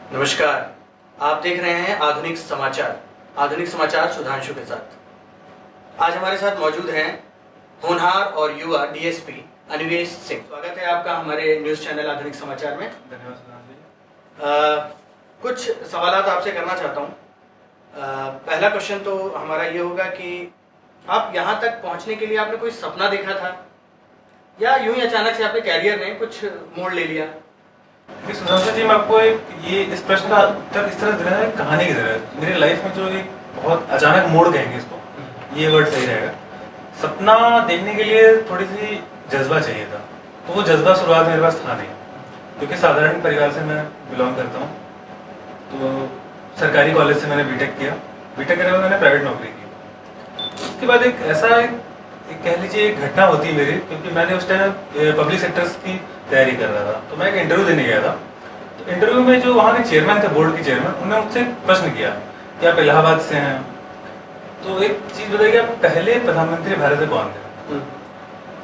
नमस्कार, आप देख रहे हैं आधुनिक समाचार सुधांशु के साथ। आज हमारे साथ मौजूद हैं होनहार और युवा डीएसपी अनिवेश सिंह। स्वागत है आपका हमारे न्यूज़ चैनल आधुनिक समाचार में। धन्यवाद सुधांशु जी। कुछ सवालात आपसे करना चाहता हूँ। पहला क्वेश्चन तो हमारा ये होगा कि आप यहाँ तक पहुँचने के लिए आपने कोई सपना देखा था या यूं ही अचानक से आपके कैरियर ने कुछ मोड़ ले लिया? सुधांशु जी, मैं आपको इस प्रश्न का उत्तर इस तरह देना है, कहानी की तरह। मेरी लाइफ में जो एक बहुत अचानक मोड़ कहेंगे इसको, ये वर्ड सही रहेगा। सपना देखने के लिए थोड़ी सी जज्बा चाहिए था, तो वो जज्बा शुरुआत मेरे पास था नहीं, क्योंकि साधारण परिवार से मैं बिलोंग करता हूँ। तो सरकारी कॉलेज से मैंने बीटेक किया। बीटेक करने के बाद मैंने प्राइवेट नौकरी की। उसके बाद एक कह लीजिए एक घटना होती है मेरी, क्योंकि मैंने उस टाइम पब्लिक सेक्टर्स की तैयारी कर रहा था। तो मैं एक इंटरव्यू देने गया था। तो इंटरव्यू में जो वहाँ के चेयरमैन थे, बोर्ड के चेयरमैन, उन्होंने मुझसे प्रश्न किया कि आप इलाहाबाद से हैं, तो एक चीज़ बताइए कि आप पहले प्रधानमंत्री भारत में कौन थे?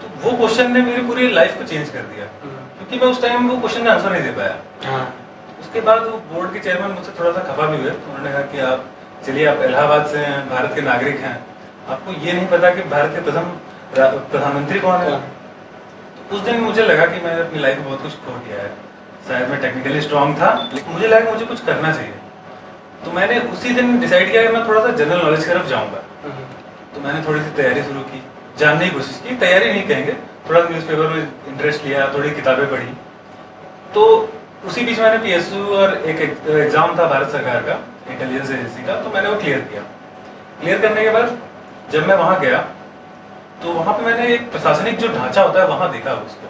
तो वो क्वेश्चन ने मेरी पूरी लाइफ को चेंज कर दिया, क्योंकि मैं उस टाइम वो क्वेश्चन का आंसर नहीं दे पाया। उसके बाद वो बोर्ड के चेयरमैन मुझसे थोड़ा सा खफा भी हुए। उन्होंने कहा कि आप चलिए, आप इलाहाबाद से हैं, भारत के नागरिक हैं, आपको ये नहीं पता कि भारत के प्रथम प्रधानमंत्री कौन है? तो उस दिन मुझे लगा कि मैंने अपनी लाइफ में बहुत कुछ खो दिया है। शायद मैं टेक्निकली स्ट्रांग था, लेकिन मुझे लगा कि मुझे कुछ करना चाहिए। तो मैंने उसी दिन डिसाइड किया कि मैं थोड़ा सा जनरल नॉलेज की तरफ जाऊंगा। तो मैंने थोड़ी सी तैयारी शुरू की, जानने की कोशिश की। तैयारी नहीं कहेंगे, थोड़ा न्यूज़पेपर में इंटरेस्ट लिया, थोड़ी किताबें पढ़ी। तो उसी बीच मैंने पीएसयू और एक एग्जाम था भारत सरकार का, इंटेलिजेंस एजेंसी का, तो मैंने वो क्लियर किया। क्लियर करने के बाद जब मैं वहाँ गया, तो वहाँ पे मैंने एक प्रशासनिक जो ढांचा होता है वहाँ देखा उसको।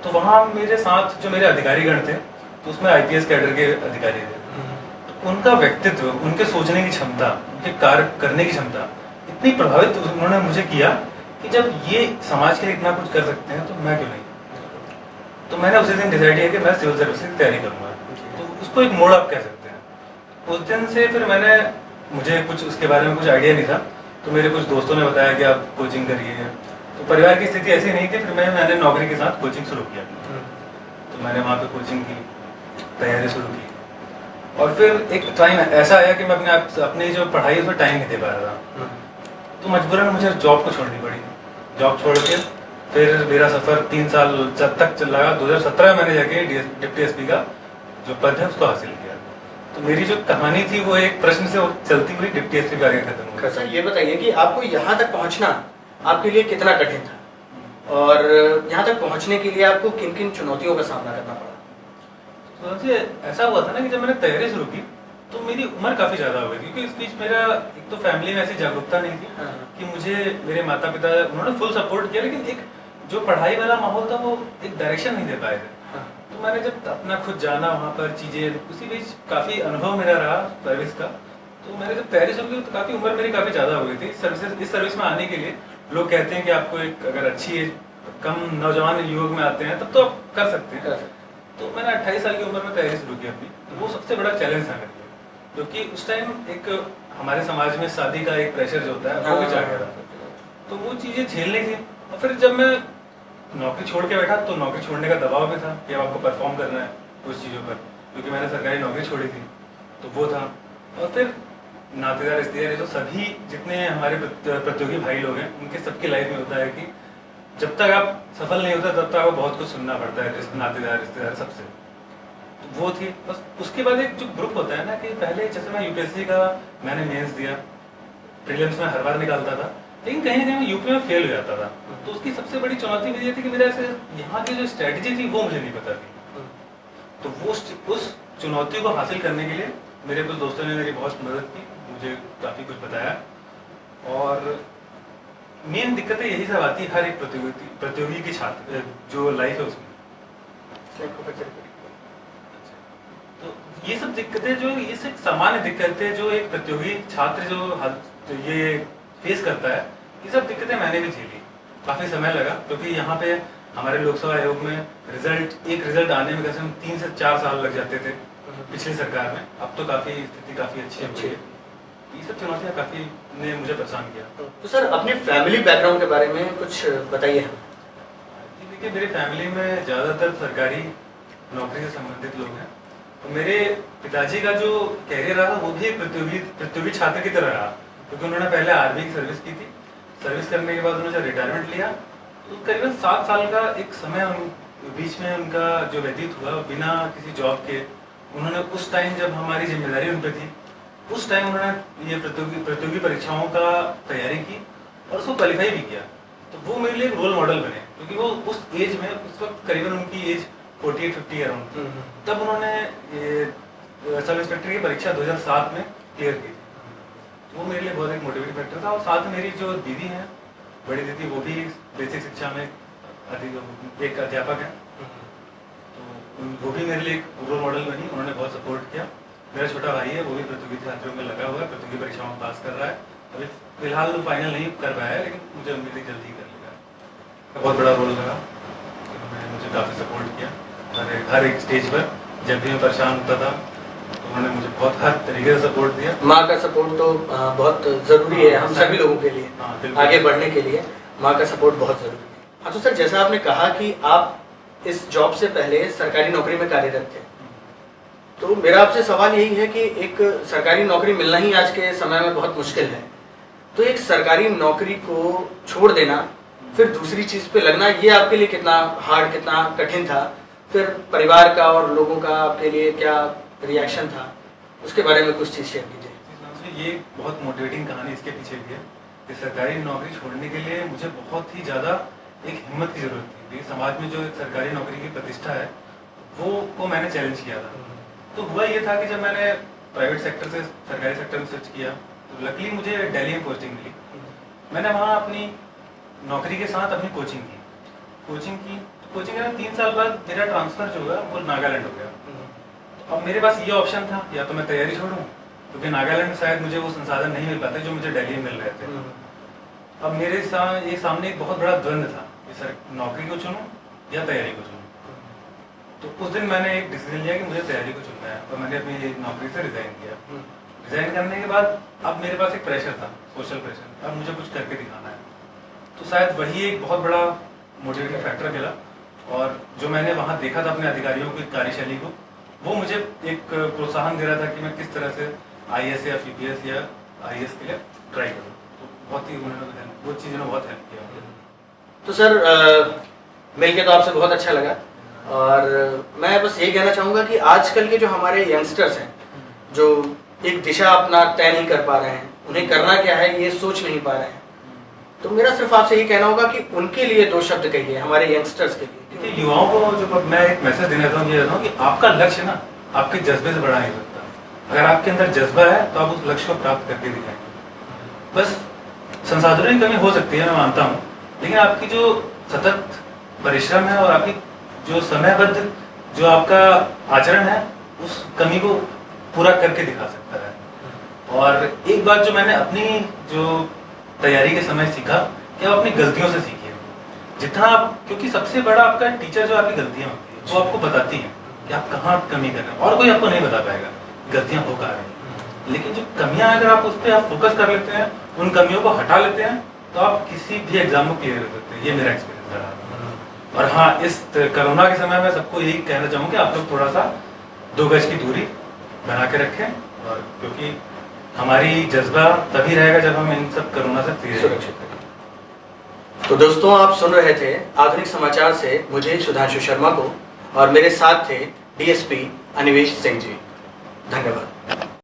तो वहाँ मेरे साथ जो मेरे अधिकारीगण थे, तो उसमें आईपीएस कैडर के अधिकारी थे। तो उनका व्यक्तित्व, उनके सोचने की क्षमता, उनके कार्य करने की क्षमता इतनी प्रभावित उन्होंने मुझे किया कि जब ये समाज के लिए इतना कुछ कर सकते हैं, तो मैं क्यों नहीं? तो मैंने उसी दिन डिसाइड किया कि मैं सिविल सर्विस की तैयारी करूँगा। तो उसको एक मोड़ आप कह सकते हैं। उस दिन से फिर मुझे कुछ उसके बारे में कुछ आइडिया नहीं था। तो मेरे कुछ दोस्तों ने बताया कि आप कोचिंग करिए। तो परिवार की स्थिति ऐसी नहीं थी। फिर मैंने नौकरी के साथ कोचिंग शुरू किया। तो मैंने वहाँ पे कोचिंग की, तैयारी शुरू की। और फिर एक टाइम ऐसा आया कि मैं अपनी जो पढ़ाई है उसमें टाइम नहीं दे पा रहा था। तो मजबूरन मुझे जॉब को छोड़नी पड़ी। जॉब छोड़ के फिर मेरा सफ़र 3 साल तक चल रहा। 2017 में मैंने जाके डिप्टी एसपी का जो पद है उसको हासिल किया। तो मेरी जो कहानी थी वो एक प्रश्न से चलती हुई डिप्टी एसपी पे आगे खत्म हुई। सर, ये बताइए कि आपको यहाँ तक पहुँचना आपके लिए कितना कठिन था और यहाँ तक पहुँचने के लिए आपको किन किन चुनौतियों का सामना करना पड़ा? तो ऐसा हुआ था ना कि जब मैंने तैयारी शुरू की तो मेरी उम्र काफ़ी ज़्यादा हो गई, क्योंकि इस बीच मेरा एक तो फैमिली में ऐसी जागरूकता नहीं थी कि मुझे मेरे माता पिता उन्होंने फुल सपोर्ट किया, लेकिन एक जो पढ़ाई वाला माहौल था वो एक डायरेक्शन नहीं दे पाए थे। तो मैंने जब अपना खुद जाना वहाँ पर चीज़ें, उसी बीच काफ़ी अनुभव मेरा रहा सर्विस का। तो मैंने जब तैयारी शुरू की तो काफ़ी उम्र मेरी काफ़ी ज़्यादा हो गई थी। इस सर्विस में आने के लिए लोग कहते हैं कि आपको एक अगर अच्छी कम नौजवान युवक में आते हैं तब तो आप कर सकते हैं। तो मैंने 28 साल की उम्र में तैयारी शुरू की अपनी। तो वो सबसे बड़ा चैलेंज था मेरे लिए, क्योंकि उस टाइम एक हमारे समाज में शादी का एक प्रेशर जो होता है वो भी चढ़ गया था। तो वो चीज़ें झेलनी थी। और फिर जब मैं नौकरी छोड़ के बैठा तो नौकरी छोड़ने का दबाव भी था कि अब आपको परफॉर्म करना है कुछ चीज़ों पर, क्योंकि मैंने सरकारी नौकरी छोड़ी थी। तो वो था। और फिर नातेदार रिश्तेदार, तो सभी जितने हमारे प्रतियोगी भाई लोग हैं उनके सबकी लाइफ में होता है कि जब तक आप सफल नहीं होता तब तक आपको बहुत कुछ सुनना पड़ता है नातेदार रिश्तेदार सबसे। तो वो थी। बस उसके बाद एक जो ग्रुप होता है ना, कि पहले जैसे मैं यूपीएससी का मैंने मेंस दिया, प्रीलिम्स में हर बार निकालता था, लेकिन कहीं ना कहीं मैं यूपी में फेल हो जाता था। तो उसकी सबसे बड़ी चुनौती मुझे ये थी कि मेरा ऐसे यहाँ की जो स्ट्रेटजी थी वो मुझे नहीं पता थी। तो वो उस चुनौती को हासिल करने के लिए मेरे कुछ दोस्तों ने मेरी बहुत मदद की, मुझे काफ़ी कुछ बताया। और मेन दिक्कतें यही सब आती है हर एक प्रतियोगी की छात्र जो लाइफ है उसमें। तो ये सब दिक्कतें जो ये सब सामान्य दिक्कतें जो एक प्रतियोगी छात्र जो ये फेस करता है, ये सब दिक्कतें मैंने भी झेली। काफ़ी समय लगा, क्योंकि यहाँ पे हमारे लोकसभा आयोग में एक रिजल्ट आने में कम 3 से 4 साल लग जाते थे पिछली सरकार में। अब तो काफ़ी स्थिति काफ़ी अच्छी है। ये सब चुनौतियाँ काफ़ी ने मुझे परेशान किया। तो सर, अपने फैमिली बैकग्राउंड के बारे में कुछ बताइए। देखिए, मेरी फैमिली में ज़्यादातर सरकारी नौकरी से संबंधित लोग हैं। तो मेरे पिताजी का जो कैरियर रहा वो भी प्रतियोगी छात्र की तरह रहा, क्योंकि उन्होंने पहले आर्मी की सर्विस की थी। सर्विस करने के बाद उन्होंने रिटायरमेंट लिया, तो करीबन 7 साल का एक समय बीच में उनका जो व्यतीत हुआ बिना किसी जॉब के। उन्होंने उस टाइम जब हमारी जिम्मेदारी उन पर थी, उस टाइम उन्होंने ये प्रतियोगी परीक्षाओं का तैयारी की और उसको क्वालिफाई भी किया। तो वो मेरे लिए एक रोल मॉडल बने, क्योंकि वो उस एज में, उस वक्त करीबन उनकी एज 48-50 अराउंड थी। तब उन्होंने ये सब इंस्पेक्टर की परीक्षा 2007 में क्लियर की। तो वो मेरे लिए बहुत एक मोटिवेटिंग फैक्टर था। और साथ में मेरी जो दीदी हैं, बड़ी दीदी, वो भी बेसिक शिक्षा में एक अध्यापक हैं, तो वो भी मेरे लिए एक रोल मॉडल बनी। उन्होंने बहुत सपोर्ट किया। मेरा छोटा भाई है, वो भी प्रतियोगी छात्रों में लगा हुआ है, प्रतियोगी परीक्षाओं में पास कर रहा है। अभी फिलहाल तो फाइनल नहीं कर पाया है, लेकिन मुझे उम्मीद है जल्दी कर लेगा। बहुत बड़ा रोल लगा, उन्होंने मुझे काफ़ी सपोर्ट किया हर एक स्टेज पर। जब भी मैं परेशान होता था तो उन्होंने मुझे बहुत हर तरीके से सपोर्ट दिया। माँ का सपोर्ट तो बहुत ज़रूरी है हम सभी लोगों के लिए, आगे बढ़ने के लिए माँ का सपोर्ट बहुत ज़रूरी है। हाँ, तो सर जैसा आपने कहा कि आप इस जॉब से पहले सरकारी नौकरी में कार्यरत थे, तो मेरा आपसे सवाल यही है कि एक सरकारी नौकरी मिलना ही आज के समय में बहुत मुश्किल है। तो एक सरकारी नौकरी को छोड़ देना, फिर दूसरी चीज़ पे लगना, ये आपके लिए कितना हार्ड, कितना कठिन था? फिर परिवार का और लोगों का आपके लिए क्या रिएक्शन था, उसके बारे में कुछ चीज़ शेयर कीजिए। ये बहुत मोटिवेटिंग कहानी इसके पीछे भी है कि सरकारी नौकरी छोड़ने के लिए मुझे बहुत ही ज़्यादा एक हिम्मत की ज़रूरत थी, क्योंकि समाज में जो एक सरकारी नौकरी की प्रतिष्ठा है वो को मैंने चैलेंज किया था। तो हुआ ये था कि जब मैंने प्राइवेट सेक्टर से सरकारी सेक्टर में स्विच किया, तो लकीली मुझे दिल्ली में पोस्टिंग मिली। मैंने वहाँ अपनी नौकरी के साथ अपनी कोचिंग की। कोचिंग के 3 साल बाद मेरा ट्रांसफ़र जो है वो नागालैंड हो गया। अब मेरे पास ये ऑप्शन था, या तो मैं तैयारी छोड़ूं, क्योंकि नागालैंड में शायद मुझे वो संसाधन नहीं मिल पाते जो मुझे दिल्ली में मिल रहे थे। अब मेरे सामने एक बहुत बड़ा द्वंद्व था कि सर नौकरी को चुनूं या तैयारी को चुनूं। तो उस दिन मैंने एक डिसीजन लिया कि मुझे तैयारी को चुनना है, और मैंने अपनी नौकरी से रिज़ाइन किया। रिज़ाइन करने के बाद अब मेरे पास एक प्रेशर था, सोशल प्रेशर, अब मुझे कुछ करके दिखाना है। तो शायद वही एक बहुत बड़ा मोटिवेटिंग फैक्टर मिला। और जो मैंने वहाँ देखा था अपने अधिकारियों की कार्यशैली को, वो मुझे एक प्रोत्साहन दे रहा था कि मैं किस तरह से IAS या CPS या IAS के लिए ट्राई करूँ। तो बहुत ही उन्होंने वो चीज़ों ने बहुत हेल्प किया मुझे। तो सर मिलके तो आपसे बहुत अच्छा लगा, और मैं बस यही कहना चाहूँगा कि आजकल के जो हमारे यंगस्टर्स हैं, जो एक दिशा अपना तय नहीं कर पा रहे हैं, उन्हें करना क्या है ये सोच नहीं पा रहे हैं, तो मेरा सिर्फ आपसे यही कहना होगा कि उनके लिए 2 शब्द कहिए, हमारे यंगस्टर्स के लिए। देखिए, युवाओं को जो मैं एक मैसेज देना चाहता हूँ, ये कहता हूँ कि आपका लक्ष्य ना आपके जज्बे से बड़ा नहीं सकता। अगर आपके अंदर जज्बा है तो आप उस लक्ष्य को प्राप्त करके दिखाएंगे। बस संसाधनों की कमी हो सकती है, मैं मानता हूँ, लेकिन आपकी जो सतत परिश्रम है और आपकी जो समयबद्ध जो आपका आचरण है, उस कमी को पूरा करके दिखा सकता है। और एक बात जो मैंने अपनी जो तैयारी के समय सीखा कि आप अपनी गलतियों से सीखिए जितना आप, क्योंकि सबसे बड़ा आपका टीचर जो आपकी गलतियाँ होती है वो आपको बताती हैं कि आप कहाँ कमी कर रहे हैं, और कोई आपको नहीं बता पाएगा गलतियाँ हो कहाँ रही। लेकिन जो कमियाँ अगर आप उस पर आप फोकस कर लेते हैं, उन कमियों को हटा लेते हैं, तो आप किसी भी एग्जाम को क्लियर कर सकते हैं। ये मेरा एक्सपीरियंस रहा। और हाँ, इस कोरोना के समय में सबको यही कहना चाहूँगा कि आप लोग थोड़ा सा 2 गज की दूरी बना के रखें, और क्योंकि हमारी जज्बा तभी रहेगा जब हम इन सब कोरोना से फ्री सुरक्षित रहें। तो दोस्तों, आप सुन रहे थे आधुनिक समाचार से मुझे सुधांशु शर्मा को, और मेरे साथ थे DSP अनिवेश सिंह जी। धन्यवाद।